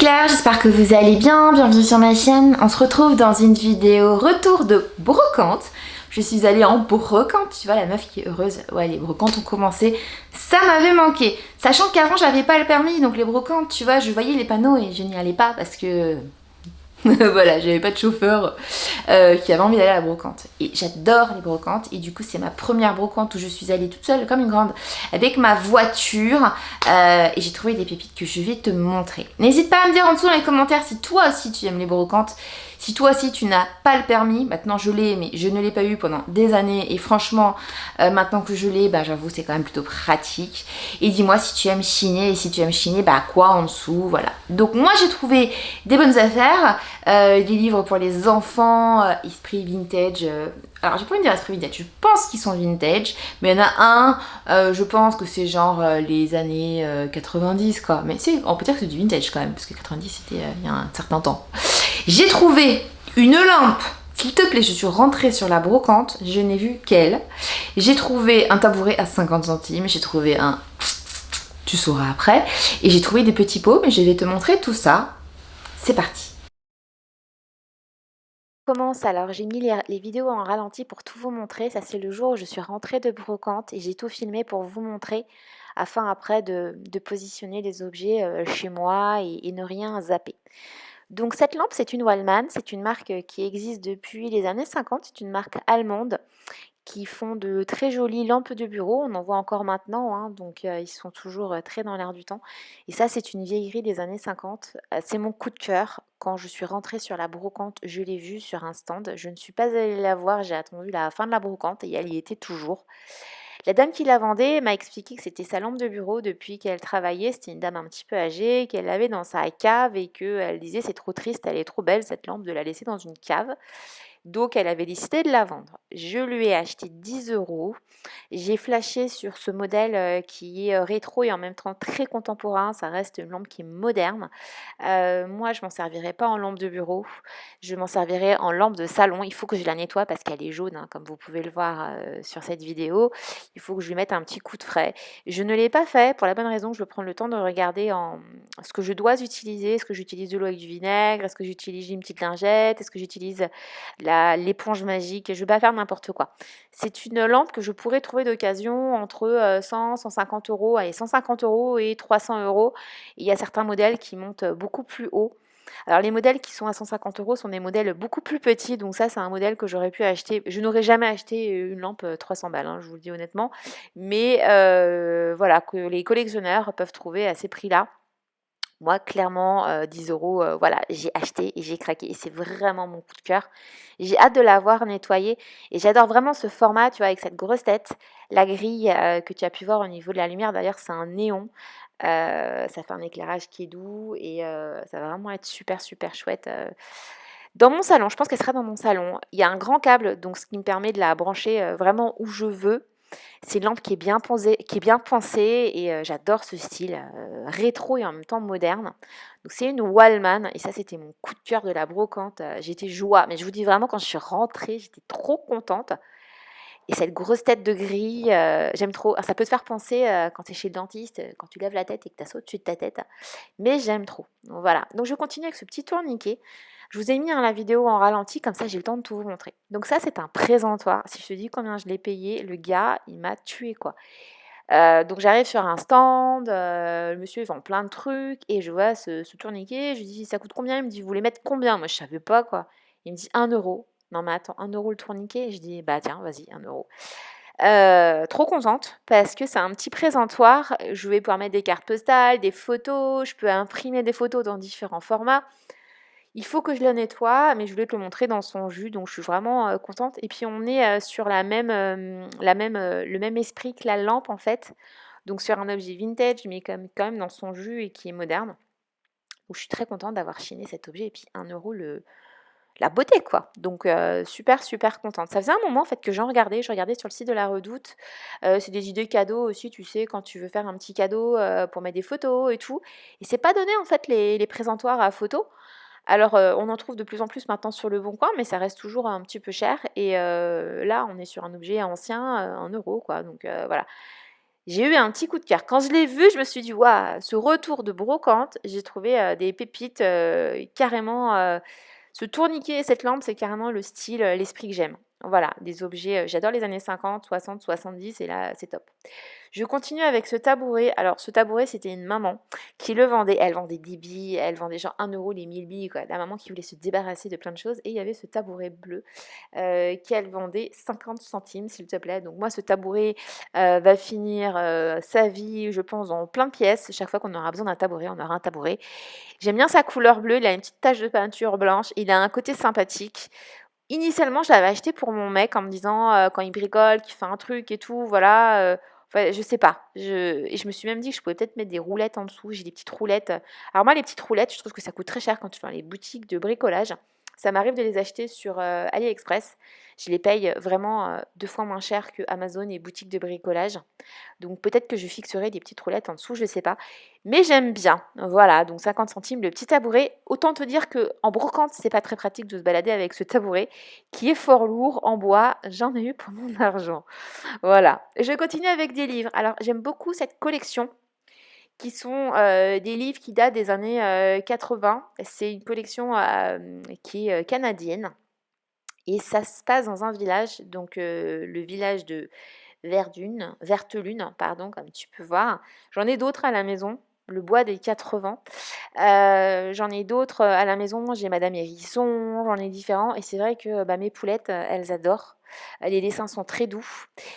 Claire, j'espère que vous allez bien, bienvenue sur ma chaîne. On se retrouve dans une vidéo retour de brocante. Je suis allée en brocante, tu vois la meuf qui est heureuse. Ouais, les brocantes ont commencé, ça m'avait manqué. Sachant qu'avant j'avais pas le permis, donc les brocantes, tu vois, je voyais les panneaux et je n'y allais pas parce que... voilà, j'avais pas de chauffeur qui avait envie d'aller à la brocante. Et j'adore les brocantes. Et du coup, c'est ma première brocante où je suis allée toute seule, comme une grande, avec ma voiture. Et j'ai trouvé des pépites que je vais te montrer. N'hésite pas à me dire en dessous dans les commentaires si toi aussi tu aimes les brocantes. Si toi aussi tu n'as pas le permis, maintenant je l'ai, mais je ne l'ai pas eu pendant des années. Et franchement, maintenant que je l'ai, bah, j'avoue, c'est quand même plutôt pratique. Et dis-moi si tu aimes chiner. Et si tu aimes chiner, bah quoi en dessous, voilà. Donc moi, j'ai trouvé des bonnes affaires. Des livres pour les enfants, esprit vintage. Alors, j'ai pas envie de dire esprit vintage, je pense qu'ils sont vintage, mais il y en a un, je pense que c'est genre les années 90, quoi. Mais on peut dire que c'est du vintage quand même, parce que 90 c'était il y a un certain temps. J'ai trouvé une lampe. S'il te plaît, je suis rentrée sur la brocante, je n'ai vu qu'elle. J'ai trouvé un tabouret à 50 centimes, j'ai trouvé un... Tu sauras après. Et j'ai trouvé des petits pots, mais je vais te montrer tout ça. C'est parti. Commence alors, j'ai mis les vidéos en ralenti pour tout vous montrer. Ça, c'est le jour où je suis rentrée de brocante et j'ai tout filmé pour vous montrer afin après de positionner les objets chez moi et ne rien zapper. Donc cette lampe, c'est une Wallman, c'est une marque qui existe depuis les années 50, c'est une marque allemande qui font de très jolies lampes de bureau. On en voit encore maintenant, hein, donc ils sont toujours très dans l'air du temps. Et ça, c'est une vieillerie des années 50. C'est mon coup de cœur. Quand je suis rentrée sur la brocante, je l'ai vue sur un stand. Je ne suis pas allée la voir, j'ai attendu la fin de la brocante et elle y était toujours. La dame qui la vendait m'a expliqué que c'était sa lampe de bureau depuis qu'elle travaillait. C'était une dame un petit peu âgée, qu'elle l'avait dans sa cave et qu'elle disait c'est trop triste, elle est trop belle cette lampe de la laisser dans une cave. Donc elle avait décidé de la vendre. Je lui ai acheté 10 euros. J'ai flashé sur ce modèle qui est rétro et en même temps très contemporain. Ça reste une lampe qui est moderne. Moi, je m'en servirai pas en lampe de bureau. Je m'en servirai en lampe de salon. Il faut que je la nettoie parce qu'elle est jaune, hein, comme vous pouvez le voir sur cette vidéo. Il faut que je lui mette un petit coup de frais. Je ne l'ai pas fait pour la bonne raison que je veux prendre le temps de regarder ce que je dois utiliser. Est-ce que j'utilise de l'eau avec du vinaigre? Est-ce que j'utilise une petite lingette? Est-ce que j'utilise l'éponge magique? Je ne vais pas faire n'importe quoi. C'est une lampe que je pourrais trouver d'occasion entre 100, 150 euros, allez, 150 euros et 300 euros. Il y a certains modèles qui montent beaucoup plus haut. Alors les modèles qui sont à 150 euros sont des modèles beaucoup plus petits, donc ça c'est un modèle que j'aurais pu acheter. Je n'aurais jamais acheté une lampe 300 balles, hein, je vous le dis honnêtement, mais voilà, que les collectionneurs peuvent trouver à ces prix-là. Moi, clairement, 10 euros, voilà, j'ai acheté et j'ai craqué et c'est vraiment mon coup de cœur. J'ai hâte de l'avoir nettoyée et j'adore vraiment ce format, tu vois, avec cette grosse tête. La grille que tu as pu voir au niveau de la lumière, d'ailleurs, c'est un néon. Ça fait un éclairage qui est doux et ça va vraiment être super, super chouette. Dans mon salon, je pense qu'elle sera dans mon salon. Il y a un grand câble, donc ce qui me permet de la brancher vraiment où je veux. C'est une lampe qui est bien pensée et j'adore ce style rétro et en même temps moderne. Donc c'est une Wallman et ça c'était mon coup de cœur de la brocante. J'étais joie, mais je vous dis vraiment quand je suis rentrée, j'étais trop contente. Et cette grosse tête de grille, j'aime trop. Alors, ça peut te faire penser quand tu es chez le dentiste, quand tu lèves la tête et que tu as ça au-dessus de ta tête. Mais j'aime trop. Donc voilà. Donc je continue avec ce petit tourniquet. Je vous ai mis la vidéo en ralenti, comme ça j'ai le temps de tout vous montrer. Donc ça c'est un présentoir. Si je te dis combien je l'ai payé, le gars il m'a tué quoi. Donc j'arrive sur un stand, le monsieur il vend plein de trucs et je vois ce tourniquet, je lui dis: «Ça coûte combien?» Il me dit: «Vous voulez mettre combien?» Moi je savais pas quoi. Il me dit: 1 euro. Non mais attends, 1 euro le tourniquet? Je dis: «Bah tiens, vas-y, 1 euro.» Trop contente parce que c'est un petit présentoir. Je vais pouvoir mettre des cartes postales, des photos, je peux imprimer des photos dans différents formats. Il faut que je le nettoie, mais je voulais te le montrer dans son jus, donc je suis vraiment contente. Et puis on est sur le même esprit que la lampe en fait, donc sur un objet vintage, mais quand même dans son jus et qui est moderne. Donc je suis très contente d'avoir chiné cet objet et puis 1 euro la beauté quoi. Donc super, super contente. Ça faisait un moment en fait que je regardais sur le site de La Redoute. C'est des idées cadeaux aussi, tu sais, quand tu veux faire un petit cadeau pour mettre des photos et tout. Et c'est pas donné en fait les présentoirs à photos. Alors, on en trouve de plus en plus maintenant sur Le Bon Coin, mais ça reste toujours un petit peu cher et là, on est sur un objet ancien, 1 euro quoi, donc voilà. J'ai eu un petit coup de cœur. Quand je l'ai vu, je me suis dit: «Waouh, ce retour de brocante, j'ai trouvé, des pépites, carrément, ce tourniquet et cette lampe, c'est carrément le style, l'esprit que j'aime. Voilà, des objets, j'adore les années 50, 60, 70 et là, c'est top. Je continue avec ce tabouret. Alors ce tabouret, c'était une maman qui le vendait. Elle vendait des billes, elle vendait genre 1 € les 1000 billes, quoi. La maman qui voulait se débarrasser de plein de choses et il y avait ce tabouret bleu, qu'elle vendait 50 centimes, s'il te plaît. Donc moi, ce tabouret, va finir, sa vie, je pense, dans plein de pièces. Chaque fois qu'on aura besoin d'un tabouret, on aura un tabouret. J'aime bien sa couleur bleue, il a une petite tache de peinture blanche, il a un côté sympathique. Initialement, je l'avais acheté pour mon mec en me disant, quand il bricole, qu'il fait un truc et tout, voilà, enfin, je sais pas. Je me suis même dit que je pouvais peut-être mettre des roulettes en dessous. J'ai des petites roulettes. Alors moi, les petites roulettes, je trouve que ça coûte très cher quand tu vas dans les boutiques de bricolage. Ça m'arrive de les acheter sur, AliExpress. Je les paye vraiment, 2 fois moins cher que Amazon et boutiques de bricolage. Donc peut-être que je fixerai des petites roulettes en dessous, je sais pas. Mais j'aime bien. Voilà, donc 50 centimes le petit tabouret. Autant te dire que en brocante, c'est pas très pratique de se balader avec ce tabouret qui est fort lourd en bois. J'en ai eu pour mon argent. Voilà. Je continue avec des livres. Alors, j'aime beaucoup cette collection qui sont des livres qui datent des années 80. C'est une collection qui est canadienne. Et ça se passe dans un village, donc le village de Vertelune, pardon, comme tu peux voir. J'en ai d'autres à la maison, le bois des 80. J'en ai d'autres à la maison, j'ai Madame Hérisson, j'en ai différents. Et c'est vrai que bah, mes poulettes, elles adorent. Les dessins sont très doux.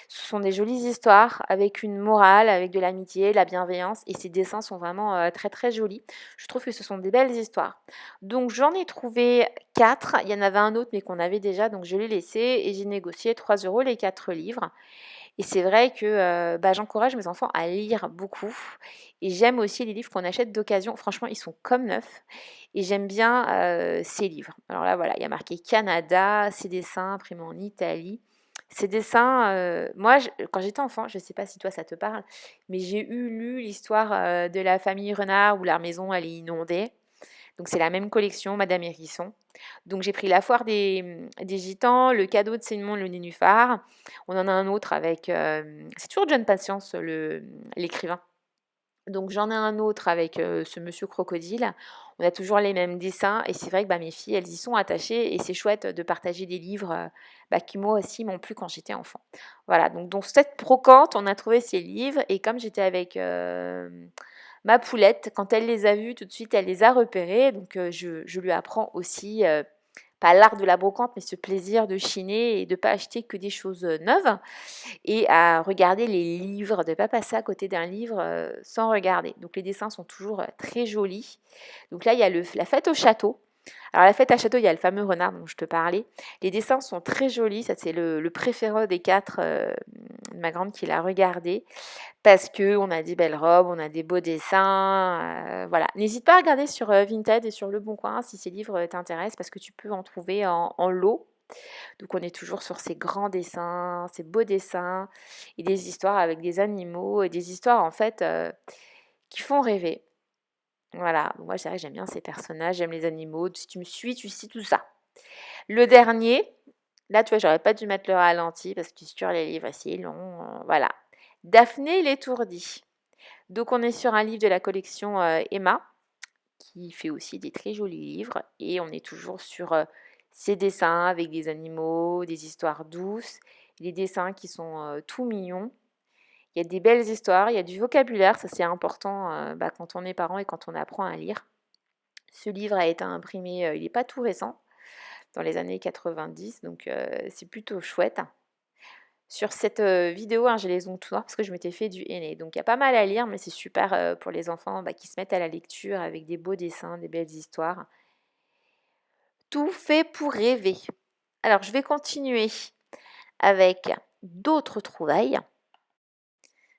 Ce sont des jolies histoires avec une morale, avec de l'amitié, de la bienveillance. Et ces dessins sont vraiment très très jolis. Je trouve que ce sont des belles histoires. Donc j'en ai trouvé 4. Il y en avait un autre mais qu'on avait déjà, donc je l'ai laissé et j'ai négocié 3 € les 4 livres. Et c'est vrai que, bah, j'encourage mes enfants à lire beaucoup et j'aime aussi les livres qu'on achète d'occasion. Franchement, ils sont comme neufs et j'aime bien, ces livres. Alors là, voilà, il y a marqué Canada, ces dessins imprimés en Italie. Ces dessins, moi, quand j'étais enfant, je ne sais pas si toi ça te parle, mais j'ai lu l'histoire, de la famille Renard où leur maison elle est inondée. Donc c'est la même collection, Madame Hérisson. Donc j'ai pris la foire des Gitans, le cadeau de Célimon le nénuphar. On en a un autre avec, c'est toujours John Patience, l'écrivain. Donc j'en ai un autre avec ce monsieur crocodile. On a toujours les mêmes dessins et c'est vrai que bah, mes filles, elles y sont attachées et c'est chouette de partager des livres bah, qui moi aussi m'ont plu quand j'étais enfant. Voilà, donc dans cette brocante, on a trouvé ces livres et comme j'étais avec ma poulette, quand elle les a vus, tout de suite, elle les a repérés. Donc je lui apprends aussi pas l'art de la brocante, mais ce plaisir de chiner et de ne pas acheter que des choses neuves et à regarder les livres, de ne pas passer à côté d'un livre sans regarder. Donc les dessins sont toujours très jolis. Donc là, il y a la fête au château. Alors la fête à château, il y a le fameux renard dont je te parlais. Les dessins sont très jolis. Ça, c'est le préféré des 4 de ma grande qui l'a regardé. Parce que on a des belles robes, on a des beaux dessins, voilà. N'hésite pas à regarder sur, Vinted et sur Le Bon Coin si ces livres, t'intéressent parce que tu peux en trouver en lot. Donc on est toujours sur ces grands dessins, ces beaux dessins et des histoires avec des animaux et des histoires en fait, qui font rêver. Voilà, moi c'est vrai que j'aime bien ces personnages, j'aime les animaux. Si tu me suis, tu sais tout ça. Le dernier, là tu vois, j'aurais pas dû mettre le ralenti parce que sur les livres, c'est long, voilà. Daphné l'étourdie. Donc on est sur un livre de la collection Emma, qui fait aussi des très jolis livres, et on est toujours sur ces dessins avec des animaux, des histoires douces, les dessins qui sont tout mignons. Il y a des belles histoires, il y a du vocabulaire, ça c'est important bah, quand on est parent et quand on apprend à lire. Ce livre a été imprimé, il n'est pas tout récent, dans les années 90, donc c'est plutôt chouette. Sur cette vidéo, hein, j'ai les ongles tout noirs parce que je m'étais fait du henné. Donc il y a pas mal à lire, mais c'est super pour les enfants bah, qui se mettent à la lecture avec des beaux dessins, des belles histoires. Tout fait pour rêver. Alors je vais continuer avec d'autres trouvailles.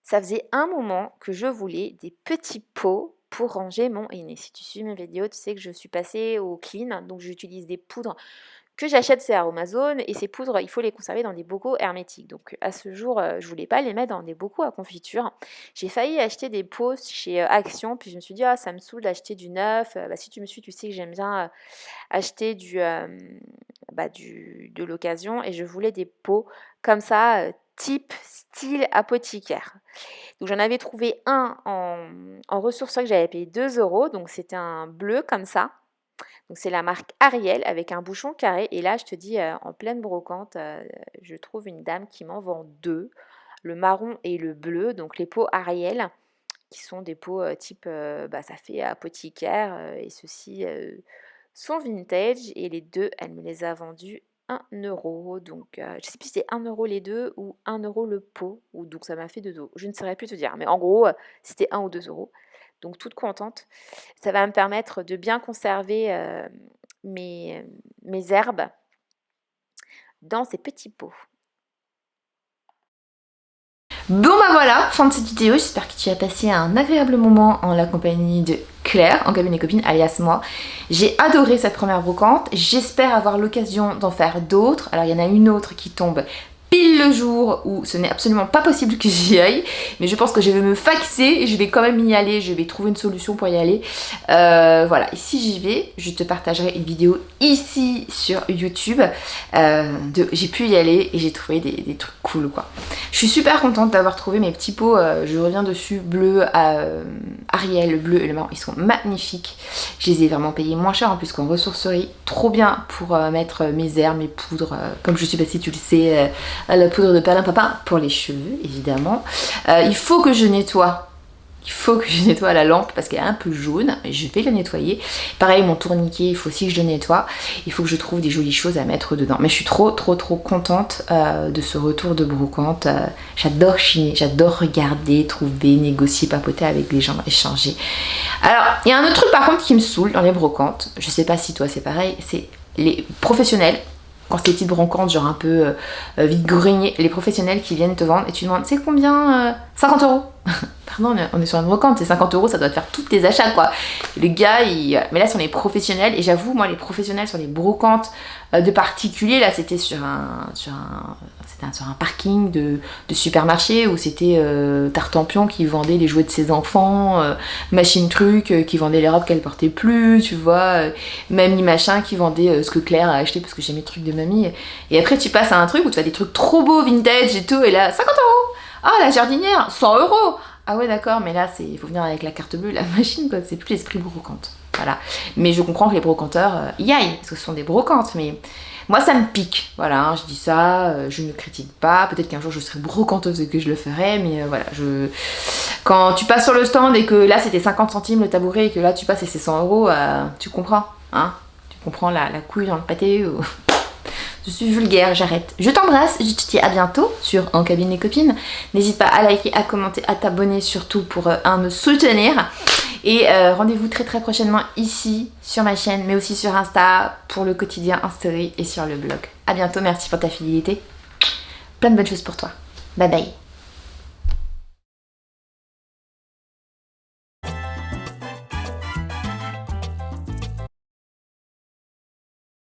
Ça faisait un moment que je voulais des petits pots pour ranger mon henné. Si tu suis mes vidéos, tu sais que je suis passée au clean, donc j'utilise des poudres que j'achète c'est Aromazone et ces poudres, il faut les conserver dans des bocaux hermétiques. Donc à ce jour, je voulais pas les mettre dans des bocaux à confiture. J'ai failli acheter des pots chez Action, puis je me suis dit: «Ah ça me saoule d'acheter du neuf». Bah, si tu me suis, tu sais que j'aime bien, acheter de l'occasion et je voulais des pots comme ça, type style apothicaire. Donc j'en avais trouvé un en ressources que j'avais payé 2 €, donc c'était un bleu comme ça. Donc c'est la marque Ariel avec un bouchon carré et là je te dis, en pleine brocante, je trouve une dame qui m'en vend 2, le marron et le bleu, donc les pots Ariel qui sont des pots, type, ça fait apothicaire, et ceux-ci, sont vintage et les 2 elle me les a vendus 1 €, donc je sais plus si c'est 1 € les 2 ou 1 € le pot ou donc ça m'a fait 2 €. Je ne saurais plus te dire, mais en gros, c'était 1 ou 2 €, donc toute contente. Ça va me permettre de bien conserver, mes herbes dans ces petits pots. Bon bah voilà, fin de cette vidéo, j'espère que tu as passé un agréable moment en la compagnie de Claire, en cabine des copines, alias moi. J'ai adoré cette première brocante, j'espère avoir l'occasion d'en faire d'autres. Alors il y en a une autre qui tombe pile le jour où ce n'est absolument pas possible que j'y aille, mais je pense que je vais me faxer et je vais quand même y aller, je vais trouver une solution pour y aller. Voilà, et si j'y vais, je te partagerai une vidéo ici sur YouTube. J'ai pu y aller et j'ai trouvé des trucs cool quoi. Je suis super contente d'avoir trouvé mes petits pots, je reviens dessus, bleu, Ariel, le bleu et le marron, ils sont magnifiques. Je les ai vraiment payés moins cher en plus qu'en ressourcerie, trop bien pour mettre mes herbes, mes poudres, comme je suis passée, tu le sais, à la poudre de perlimpinpin pour les cheveux évidemment. Il faut que je nettoie. Il faut que je nettoie la lampe parce qu'elle est un peu jaune. Je vais la nettoyer. Pareil, mon tourniquet, il faut aussi que je le nettoie. Il faut que je trouve des jolies choses à mettre dedans. Mais je suis trop contente de ce retour de brocante. J'adore chiner, j'adore regarder, trouver, négocier, papoter avec les gens, échanger. Alors, il y a un autre truc par contre qui me saoule dans les brocantes. Je sais pas si toi c'est pareil. C'est les professionnels. Quand c'est des petites brocantes, genre un peu vide-grenier, les professionnels qui viennent te vendre et tu demandes c'est combien 50 €. Pardon, on est sur une brocante, c'est 50 €, ça doit te faire tous tes achats quoi. Le gars, mais là, ce sont les professionnels et j'avoue, moi, les professionnels sur les brocantes de particuliers, là, c'était sur un parking de supermarché où c'était Tartampion qui vendait les jouets de ses enfants, Machine Truc qui vendait les robes qu'elle portait plus, tu vois, Mamie Machin qui vendait ce que Claire a acheté parce que j'ai mes trucs de mamie. Et après, tu passes à un truc où tu as des trucs trop beaux, vintage et tout, et là, 50 €. Ah, la jardinière, 100 €. Ah ouais d'accord, mais là il faut venir avec la carte bleue, la machine quoi, c'est plus l'esprit brocante. Voilà. Mais je comprends que les brocanteurs y aillent, parce que ce sont des brocantes, mais moi ça me pique. Voilà, hein, je dis ça, je ne critique pas, peut-être qu'un jour je serai brocanteuse et que je le ferai, mais voilà, quand tu passes sur le stand et que là c'était 50 centimes le tabouret et que là tu passes et c'est 100 €, tu comprends, hein, tu comprends la couille dans le pâté ou... Je suis vulgaire, j'arrête. Je t'embrasse, je te dis à bientôt sur En Cabine des Copines. N'hésite pas à liker, à commenter, à t'abonner surtout pour me soutenir. Et rendez-vous très prochainement ici sur ma chaîne, mais aussi sur Insta pour le quotidien en story et sur le blog. À bientôt, merci pour ta fidélité. Plein de bonnes choses pour toi. Bye bye.